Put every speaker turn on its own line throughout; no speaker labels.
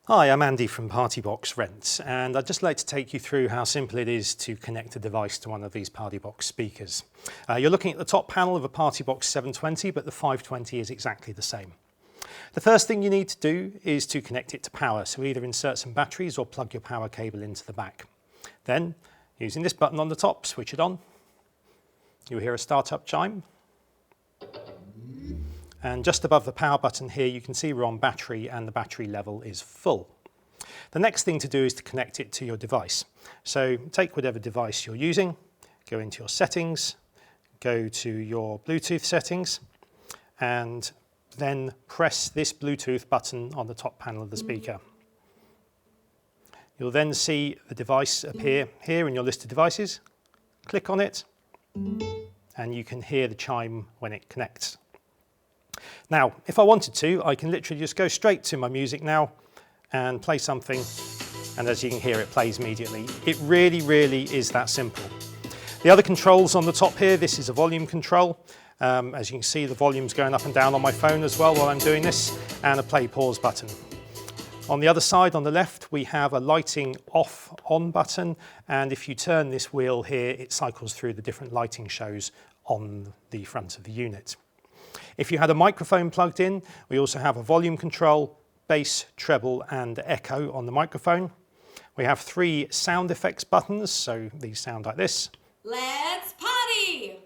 Hi, I'm Andy from PartyBox Rent, and I'd just like to take you through how simple it is to connect a device to one of these PartyBox speakers. You're looking at the top panel of a PartyBox 720, but the 520 is exactly the same. The first thing you need to do is to connect it to power, so either insert some batteries or plug your power cable into the back. Then, using this button on the top, switch it on. You'll hear a startup chime. And just above the power button here, you can see we're on battery and the battery level is full. The next thing to do is to connect it to your device. So take whatever device you're using, go into your settings, go to your Bluetooth settings, and then press this Bluetooth button on the top panel of the speaker. You'll then see the device appear here in your list of devices. Click on it, and you can hear the chime when it connects. Now, if I wanted to, I can literally just go straight to my music now and play something, and as you can hear, it plays immediately. It really is that simple. The other controls on the top here, this is a volume control. As you can see, the volume's going up and down on my phone as well while I'm doing this, and a play pause button. On the other side, on the left, we have a lighting off on button, and if you turn this wheel here, it cycles through the different lighting shows on the front of the unit. If you had a microphone plugged in, we also have a volume control, bass, treble and echo on the microphone. We have 3 sound effects buttons, so these sound like this.
Let's party!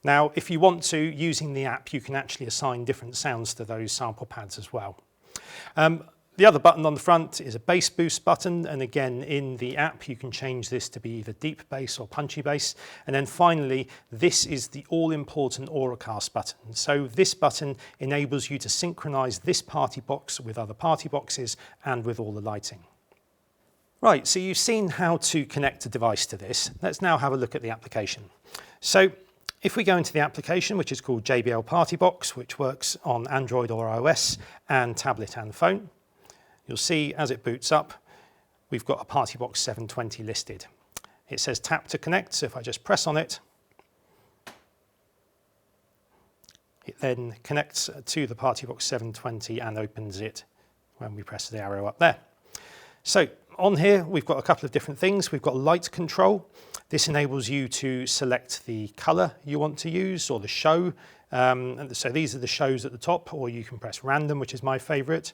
Now, if you want to, using the app, you can actually assign different sounds to those sample pads as well. The other button on the front is a bass boost button, and again in the app you can change this to be either deep bass or punchy bass. And then finally, this is the all-important Auracast button. So this button enables you to synchronize this PartyBox with other PartyBoxes and with all the lighting. Right, so you've seen how to connect a device to this. Let's now have a look at the application. So if we go into the application, which is called JBL PartyBox, which works on Android or iOS and tablet and phone, you'll see as it boots up, we've got a PartyBox 720 listed. It says tap to connect, so if I just press on it, it then connects to the PartyBox 720 and opens it when we press the arrow up there. So on here, we've got a couple of different things. We've got light control. This enables you to select the color you want to use or the show. So these are the shows at the top, or you can press random, which is my favorite.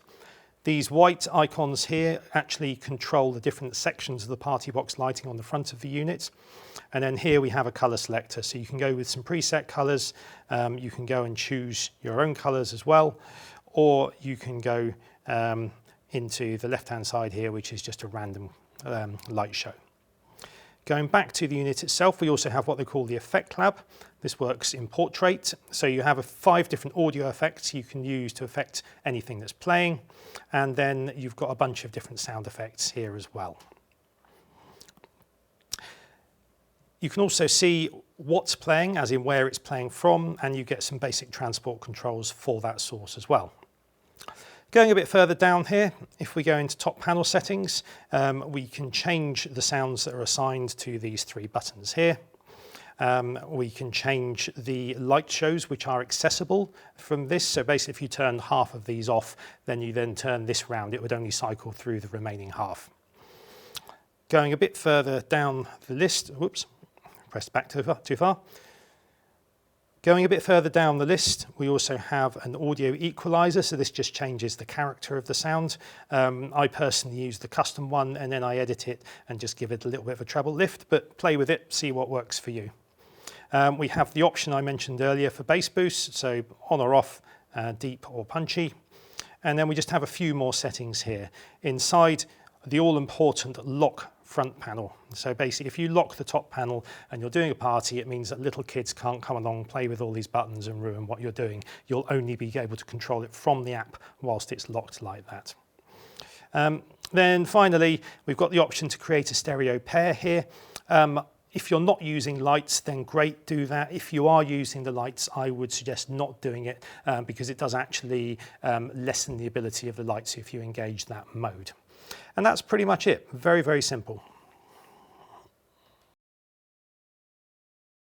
These white icons here actually control the different sections of the PartyBox lighting on the front of the unit. And then here we have a color selector. So you can go with some preset colors. You can go and choose your own colors as well. Or you can go into the left-hand side here, which is just a random light show. Going back to the unit itself, we also have what they call the Effect Lab. This works in portrait. So you have 5 different audio effects you can use to affect anything that's playing. And then you've got a bunch of different sound effects here as well. You can also see what's playing, as in where it's playing from, and you get some basic transport controls for that source as well. Going a bit further down here, if we go into top panel settings, we can change the sounds that are assigned to these 3 buttons here. We can change the light shows which are accessible from this. So basically if you turn half of these off, then you then turn this round, it would only cycle through the remaining half. Going a bit further down the list, whoops, pressed back too far. Going a bit further down the list, we also have an audio equalizer, so this just changes the character of the sound. I personally use the custom one, and then I edit it and just give it a little bit of a treble lift, but play with it, see what works for you. We have the option I mentioned earlier for bass boost, so on or off, deep or punchy. And then we just have a few more settings here. Inside the all-important lock front panel. So basically, if you lock the top panel and you're doing a party, it means that little kids can't come along, play with all these buttons and ruin what you're doing. You'll only be able to control it from the app whilst it's locked like that. Then finally, we've got the option to create a stereo pair here. If you're not using lights, then great, do that. If you are using the lights, I would suggest not doing it because it does actually lessen the ability of the lights if you engage that mode. And that's pretty much it. Very, very simple.